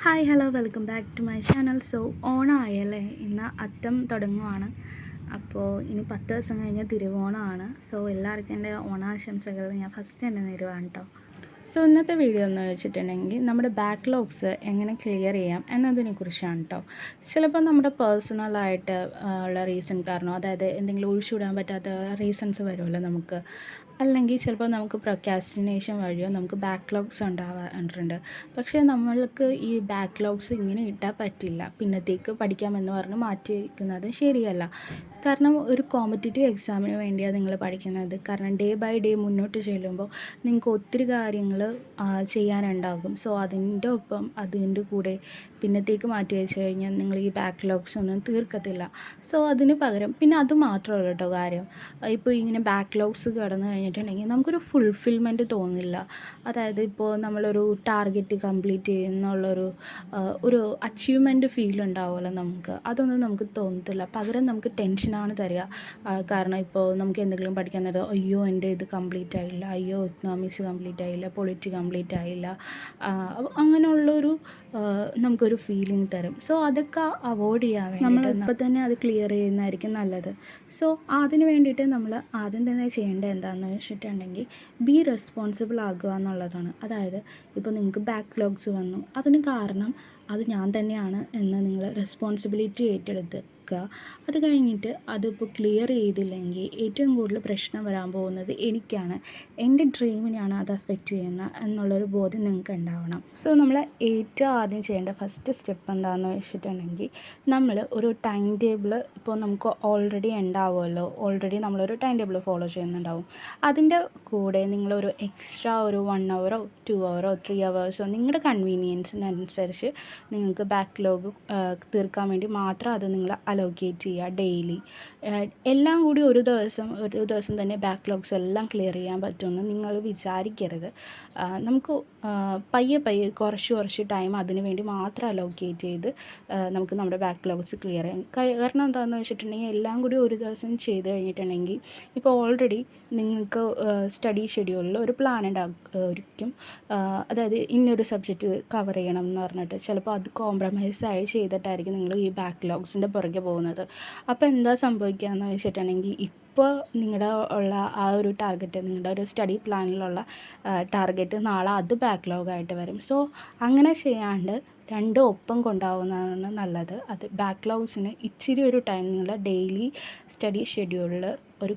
Hi hello welcome back to my channel. ഓണമായല്ലേ, ഇന്ന് അത്തം തുടങ്ങുവാണ്. അപ്പോൾ ഇനി 10 ദിവസം കഴിഞ്ഞ് തിരുവോണമാണ്. എല്ലാവർക്കും എൻ്റെ ഓണാശംസകൾ ഞാൻ ഫസ്റ്റ് തന്നെ നേരുവാണ് കേട്ടോ. ഇന്നത്തെ വീഡിയോ എന്ന് വെച്ചിട്ടുണ്ടെങ്കിൽ നമ്മുടെ ബാക്ക്ലോഗ്സ് എങ്ങനെ ക്ലിയർ ചെയ്യാം എന്നതിനെ കുറിച്ചാണ് കേട്ടോ. ചിലപ്പോൾ നമ്മുടെ പേഴ്സണലായിട്ട് ഉള്ള റീസൺ കാരണം, അതായത് എന്തെങ്കിലും ഒഴിച്ചുവിടാൻ പറ്റാത്ത റീസൺസ് വരുമല്ലോ നമുക്ക്, അല്ലെങ്കിൽ ചിലപ്പോൾ നമുക്ക് പ്രൊക്കാസ്റ്റിനേഷൻ വഴിയോ നമുക്ക് ബാക്ക്ലോഗ്സ് ഉണ്ടാവാറുണ്ട്. പക്ഷേ നമ്മൾക്ക് ഈ ബാക്ക്ലോഗ്സ് ഇങ്ങനെ ഇട്ടാൽ പറ്റില്ല. പിന്നത്തേക്ക് പഠിക്കാമെന്ന് പറഞ്ഞ് മാറ്റി വയ്ക്കുന്നത് ശരിയല്ല. കാരണം ഒരു കോമ്പറ്റേറ്റീവ് എക്സാമിന് വേണ്ടിയാണ് നിങ്ങൾ പഠിക്കുന്നത്. കാരണം ഡേ ബൈ ഡേ മുന്നോട്ട് ചെല്ലുമ്പോൾ നിങ്ങൾക്ക് ഒത്തിരി കാര്യങ്ങൾ ചെയ്യാനുണ്ടാകും. അതിൻ്റെ ഒപ്പം അതിൻ്റെ കൂടെ പിന്നത്തേക്ക് മാറ്റി വെച്ച് കഴിഞ്ഞാൽ നിങ്ങൾ ഈ ബാക്ക്ലോഗ്സ് ഒന്നും തീർക്കത്തില്ല. അതിന് പകരം പിന്നെ അത് മാത്രമല്ല കേട്ടോ കാര്യം, ഇപ്പോൾ ഇങ്ങനെ ബാക്ക്ലോഗ്സ് കടന്നു കഴിഞ്ഞിട്ടുണ്ടെങ്കിൽ നമുക്കൊരു ഫുൾഫിൽമെൻറ്റ് തോന്നില്ല. അതായത് ഇപ്പോൾ നമ്മളൊരു ടാർഗറ്റ് കംപ്ലീറ്റ് ചെയ്യുന്നുള്ളൊരു ഒരു അച്ചീവ്മെൻറ്റ് ഫീൽ ഉണ്ടാവുമല്ലോ നമുക്ക്, അതൊന്നും നമുക്ക് തോന്നത്തില്ല. പകരം നമുക്ക് ടെൻഷനാണ് തരിക. കാരണം ഇപ്പോൾ നമുക്ക് എന്തെങ്കിലും പഠിക്കാൻ നേരം അയ്യോ എൻ്റെ ഇത് കംപ്ലീറ്റ് ആയില്ല, അയ്യോ എക്കണോമിക്സ് കംപ്ലീറ്റ് ആയില്ല, പൊളിറ്റി കംപ്ലീറ്റ് ആയില്ല, അങ്ങനെയുള്ളൊരു നമുക്കൊരു ഫീലിംഗ് തരും. അതൊക്കെ അവോയ്ഡ് ചെയ്യാൻ വേണ്ടി നമ്മൾ ഇപ്പോൾ തന്നെ അത് ക്ലിയർ ചെയ്യുന്നതായിരിക്കും നല്ലത്. അതിന് വേണ്ടിയിട്ട് നമ്മൾ ആദ്യം തന്നെ ചെയ്യേണ്ടത് എന്താണെന്ന് വെച്ചിട്ടുണ്ടെങ്കിൽ ബി റെസ്പോൺസിബിൾ ആകുക എന്നുള്ളതാണ്. അതായത് ഇപ്പോൾ നിങ്ങൾക്ക് ബാക്ക്ലോഗ്സ് വന്നു, അതിന് കാരണം അത് ഞാൻ തന്നെയാണ് എന്ന് നിങ്ങൾ റെസ്പോൺസിബിലിറ്റി ഏറ്റെടുക്കുക. അത് കഴിഞ്ഞിട്ട് അതിപ്പോൾ ക്ലിയർ ചെയ്തില്ലെങ്കിൽ ഏറ്റവും കൂടുതൽ പ്രശ്നം വരാൻ പോകുന്നത് എനിക്കാണ്, എൻ്റെ ഡ്രീമിനെയാണ് അത് അഫക്റ്റ് ചെയ്യുന്നത് എന്നുള്ളൊരു ബോധ്യം നിങ്ങൾക്ക് ഉണ്ടാവണം. നമ്മൾ ഏറ്റവും ആദ്യം ചെയ്യേണ്ട ഫസ്റ്റ് സ്റ്റെപ്പ് എന്താണെന്ന് വെച്ചിട്ടുണ്ടെങ്കിൽ, നമ്മൾ ഒരു ടൈം ടേബിൾ ഇപ്പോൾ നമുക്ക് ഓൾറെഡി ഉണ്ടാവുമല്ലോ, ഓൾറെഡി നമ്മളൊരു ടൈം ടേബിൾ ഫോളോ ചെയ്യുന്നുണ്ടാവും. അതിൻ്റെ കൂടെ നിങ്ങളൊരു എക്സ്ട്രാ ഒരു 1 hour 2 hour 3 hours നിങ്ങളുടെ കൺവീനിയൻസിനനുസരിച്ച് നിങ്ങൾക്ക് ബാക്ക്ലോഗ് തീർക്കാൻ വേണ്ടി മാത്രം അത് നിങ്ങൾ അലോക്കേറ്റ് ചെയ്യുക ഡെയിലി. എല്ലാം കൂടി ഒരു ദിവസം തന്നെ ബാക്ക്ലോഗ്സ് എല്ലാം ക്ലിയർ ചെയ്യാൻ പറ്റുമെന്ന് നിങ്ങൾ വിചാരിക്കരുത്. നമുക്ക് പയ്യെ കുറച്ച് ടൈം അതിന് വേണ്ടി മാത്രം അലോക്കേറ്റ് ചെയ്ത് നമുക്ക് നമ്മുടെ ബാക്ക്ലോഗ്സ് ക്ലിയർ ചെയ്യാം. കാരണം എന്താണെന്ന് വെച്ചിട്ടുണ്ടെങ്കിൽ എല്ലാം കൂടി ഒരു ദിവസം ചെയ്ത് കഴിഞ്ഞിട്ടുണ്ടെങ്കിൽ ഇപ്പോൾ ഓൾറെഡി നിങ്ങൾക്ക് സ്റ്റഡി ഷെഡ്യൂളിൽ ഒരു പ്ലാൻ ഉണ്ടായിരിക്കും. അതായത് ഇന്നൊരു സബ്ജക്റ്റ് കവർ ചെയ്യണം എന്ന് പറഞ്ഞിട്ട് ചിലപ്പോൾ അത് കോംപ്രമൈസായി ചെയ്തിട്ടായിരിക്കും നിങ്ങൾ ഈ ബാക്ക്ലോഗ്സിൻ്റെ പുറകെ പോകുന്നത്. അപ്പോൾ എന്താ സംഭവിക്കുക എന്ന് വെച്ചിട്ടുണ്ടെങ്കിൽ, ഇപ്പോൾ നിങ്ങളുടെ ഉള്ള ആ ഒരു ടാർഗറ്റ്, നിങ്ങളുടെ ഒരു സ്റ്റഡി പ്ലാനിലുള്ള ടാർഗറ്റ് നാളെ അത് ബാക്ക്ലോഗായിട്ട് വരും. അങ്ങനെ ചെയ്യാണ്ട് രണ്ടും ഒപ്പം കൊണ്ടുപോകുന്നതാണ് നല്ലത്. അത് ബാക്ക്ലോഗ്സിന് ഇച്ചിരി ഒരു ടൈം നിങ്ങളുടെ ഡെയിലി സ്റ്റഡി ഷെഡ്യൂളിൽ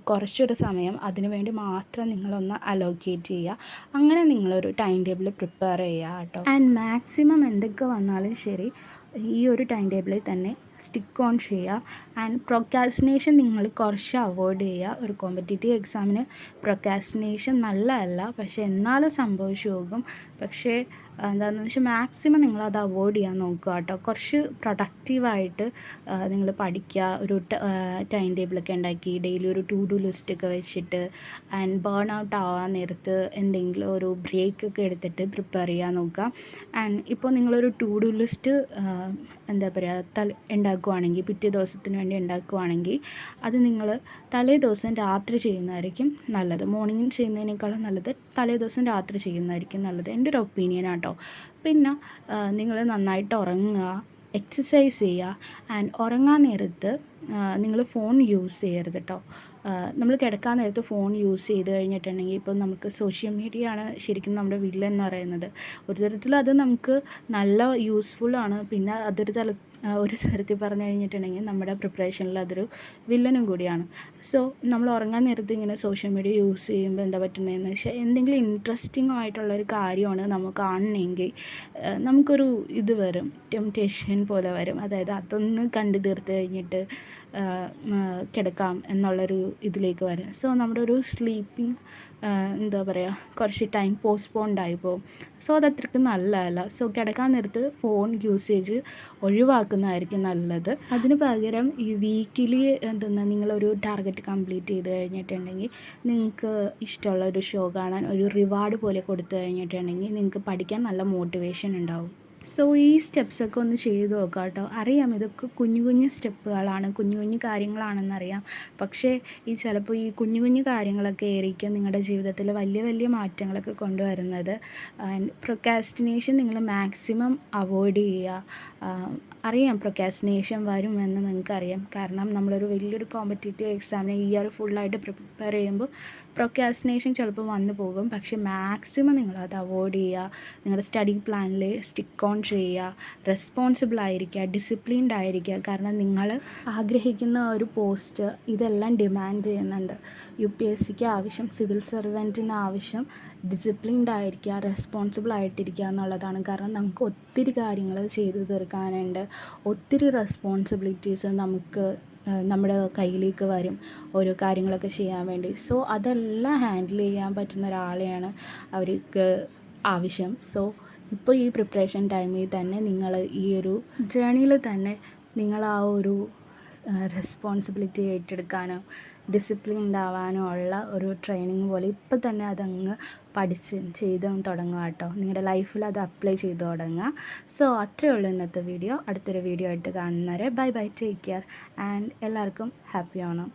കുറച്ചൊരു സമയം അതിനു വേണ്ടി മാത്രം നിങ്ങളൊന്ന് അലോക്കേറ്റ് ചെയ്യുക. അങ്ങനെ നിങ്ങളൊരു ടൈം ടേബിൾ പ്രിപ്പയർ ചെയ്യുക കേട്ടോ. ആൻഡ് മാക്സിമം എന്തൊക്കെ വന്നാലും ശരി ഈ ഒരു ടൈം ടേബിളിൽ തന്നെ സ്റ്റിക്ക് ഓൺ ചെയ്യുക. ആൻഡ് പ്രൊക്കാസ്റ്റിനേഷൻ നിങ്ങൾ കുറച്ച് അവോയ്ഡ് ചെയ്യുക. ഒരു കോമ്പറ്റേറ്റീവ് എക്സാമിന് പ്രൊക്കാസ്റ്റിനേഷൻ നല്ലതല്ല, പക്ഷേ എന്നാലും സംഭവിച്ചു പോകും. പക്ഷേ എന്താണെന്ന് വെച്ചാൽ മാക്സിമം നിങ്ങളത് അവോയ്ഡ് ചെയ്യാൻ നോക്കുക കേട്ടോ. കുറച്ച് പ്രൊഡക്റ്റീവായിട്ട് നിങ്ങൾ പഠിക്കുക. ഒരു ടൈം ടേബിളൊക്കെ ഉണ്ടാക്കി ഡെയിലി ഒരു ടു ഡു ലിസ്റ്റൊക്കെ വെച്ചിട്ട്, ആൻഡ് ബേൺ ഔട്ട് ആവാൻ നേരത്ത് എന്തെങ്കിലും ഒരു ബ്രേക്കൊക്കെ എടുത്തിട്ട് പ്രിപ്പയർ ചെയ്യാൻ നോക്കുക. ആൻഡ് ഇപ്പോൾ നിങ്ങളൊരു ടു ഡു ലിസ്റ്റ് എന്താ പറയുക ഉണ്ടാക്കുവാണെങ്കിൽ, പിറ്റേ ദിവസത്തിന് വേണ്ടി ഉണ്ടാക്കുവാണെങ്കിൽ അത് നിങ്ങൾ തലേ ദിവസം രാത്രി ചെയ്യുന്നതായിരിക്കും നല്ലത്. മോർണിംഗ് ചെയ്യുന്നതിനേക്കാളും നല്ലത് തലേ ദിവസം രാത്രി ചെയ്യുന്നതായിരിക്കും നല്ലത്, എൻ്റെ ഒരു ഒപ്പീനിയനാട്ടോ. പിന്നെ നിങ്ങൾ നന്നായിട്ട് ഉറങ്ങുക, എക്സസൈസ് ചെയ്യുക. ആൻഡ് ഉറങ്ങാൻ നേരത്ത് നിങ്ങൾ ഫോൺ യൂസ് ചെയ്യരുത് കേട്ടോ. നമ്മൾ കിടക്കാൻ നേരത്ത് ഫോൺ യൂസ് ചെയ്ത് കഴിഞ്ഞിട്ടുണ്ടെങ്കിൽ, ഇപ്പോൾ നമുക്ക് സോഷ്യൽ മീഡിയ ആണ് ശരിക്കും നമ്മുടെ വില്ലൻ എന്ന് പറയുന്നത്. ഒരു തരത്തിൽ അത് നമുക്ക് നല്ല യൂസ്ഫുള്ളാണ്. പിന്നെ ഒരു തരത്തിൽ പറഞ്ഞു കഴിഞ്ഞിട്ടുണ്ടെങ്കിൽ നമ്മുടെ പ്രിപ്പറേഷനിൽ അതൊരു വില്ലനും കൂടിയാണ്. നമ്മൾ ഉറങ്ങാൻ നേരത്ത് ഇങ്ങനെ സോഷ്യൽ മീഡിയ യൂസ് ചെയ്യുമ്പോൾ എന്താ പറ്റുന്നതെന്ന് വെച്ചാൽ, എന്തെങ്കിലും ഇൻട്രസ്റ്റിംഗ് ആയിട്ടുള്ളൊരു കാര്യമാണ് നമുക്ക് കാണണമെങ്കിൽ നമുക്കൊരു ഇത് വരും, ടെംപ്റ്റേഷൻ പോലെ വരും. അതായത് അതൊന്ന് കണ്ടു തീർത്ത് കഴിഞ്ഞിട്ട് കിടക്കാം എന്നുള്ളൊരു ഇതിലേക്ക് വരും. നമ്മുടെ ഒരു സ്ലീപ്പിംഗ് എന്താ പറയുക, കുറച്ച് ടൈം പോസ്റ്റ്പോൺഡ് പോകും. അതത്രയ്ക്ക് നല്ലതല്ല. കിടക്കാൻ നേരത്ത് ഫോൺ യൂസേജ് ഒഴിവാക്കുന്നതായിരിക്കും നല്ലത്. അതിന് പകരം ഈ വീക്കിലി നിങ്ങളൊരു ടാർഗറ്റ് കംപ്ലീറ്റ് ചെയ്ത് കഴിഞ്ഞിട്ടുണ്ടെങ്കിൽ, നിങ്ങൾക്ക് ഇഷ്ടമുള്ള ഒരു ഷോ കാണാൻ ഒരു റിവാർഡ് പോലെ കൊടുത്തു കഴിഞ്ഞിട്ടുണ്ടെങ്കിൽ നിങ്ങൾക്ക് പഠിക്കാൻ നല്ല മോട്ടിവേഷൻ ഉണ്ടാവും. സോ ഈ സ്റ്റെപ്സൊക്കെ ഒന്ന് ചെയ്ത് നോക്കാം കേട്ടോ. അറിയാം ഇതൊക്കെ കുഞ്ഞു കുഞ്ഞു സ്റ്റെപ്പുകളാണ്, കുഞ്ഞു കുഞ്ഞു കാര്യങ്ങളാണെന്നറിയാം. പക്ഷേ ചിലപ്പോൾ ഈ കുഞ്ഞു കുഞ്ഞു കാര്യങ്ങളൊക്കെ ആയിരിക്കും നിങ്ങളുടെ ജീവിതത്തിൽ വലിയ വലിയ മാറ്റങ്ങളൊക്കെ കൊണ്ടുവരുന്നത്. ആൻഡ് പ്രൊക്കാസ്റ്റിനേഷൻ നിങ്ങൾ മാക്സിമം അവോയ്ഡ് ചെയ്യുക. അറിയാം പ്രൊക്കാസ്റ്റിനേഷൻ വരുമെന്ന് നിങ്ങൾക്കറിയാം. കാരണം നമ്മളൊരു വലിയൊരു കോമ്പറ്റേറ്റീവ് എക്സാമിന് ഈ ഇയർ ഫുള്ളായിട്ട് പ്രിപ്പയർ ചെയ്യുമ്പോൾ പ്രൊക്കാസ്റ്റിനേഷൻ ചിലപ്പോൾ വന്നു പോകും. പക്ഷേ മാക്സിമം നിങ്ങളത് അവോയ്ഡ് ചെയ്യുക. നിങ്ങളുടെ സ്റ്റഡി പ്ലാനിൽ സ്റ്റിക്ക് ഓൺ ചെയ്യുക, റെസ്പോൺസിബിൾ ആയിരിക്കുക, ഡിസിപ്ലിൻഡ് ആയിരിക്കുക. കാരണം നിങ്ങൾ ആഗ്രഹിക്കുന്ന ഒരു പോസ്റ്റ് ഇതെല്ലാം ഡിമാൻഡ് ചെയ്യുന്നുണ്ട്. UPSCക്ക് ആവശ്യം, സിവിൽ സർവൻറ്റിന് ആവശ്യം ഡിസിപ്ലിൻഡ് ആയിരിക്കുക, റെസ്പോൺസിബിൾ ആയിട്ടിരിക്കുക എന്നുള്ളതാണ്. കാരണം നമുക്ക് ഒത്തിരി കാര്യങ്ങൾ ചെയ്തു തീർക്കാനുണ്ട്, ഒത്തിരി റെസ്പോൺസിബിലിറ്റീസ് നമ്മുടെ കയ്യിലേക്ക് വരും ഓരോ കാര്യങ്ങളൊക്കെ ചെയ്യാൻ വേണ്ടി. സോ അതെല്ലാം ഹാൻഡിൽ ചെയ്യാൻ പറ്റുന്ന ഒരാളെയാണ് അവർക്ക് ആവശ്യം. സോ ഇപ്പോൾ ഈ പ്രിപ്പറേഷൻ ടൈമിൽ തന്നെ നിങ്ങൾ ഈ ഒരു ജേണിയിൽ തന്നെ നിങ്ങൾ ആ ഒരു റെസ്പോൺസിബിലിറ്റി ഏറ്റെടുക്കാനോ ഡിസിപ്ലിൻഡ് ആവാനോ ഉള്ള ഒരു ട്രെയിനിങ് പോലെ ഇപ്പം തന്നെ അതങ്ങ് പഠിച്ച് ചെയ്ത് തുടങ്ങുക കേട്ടോ. നിങ്ങളുടെ ലൈഫിൽ അത് അപ്ലൈ ചെയ്ത് തുടങ്ങുക. സോ അത്രയേ ഉള്ളൂ ഇന്നത്തെ വീഡിയോ. അടുത്തൊരു വീഡിയോ ആയിട്ട് കാണുന്നവരെ bye bye, take care and എല്ലാവർക്കും ഹാപ്പി ഓണം.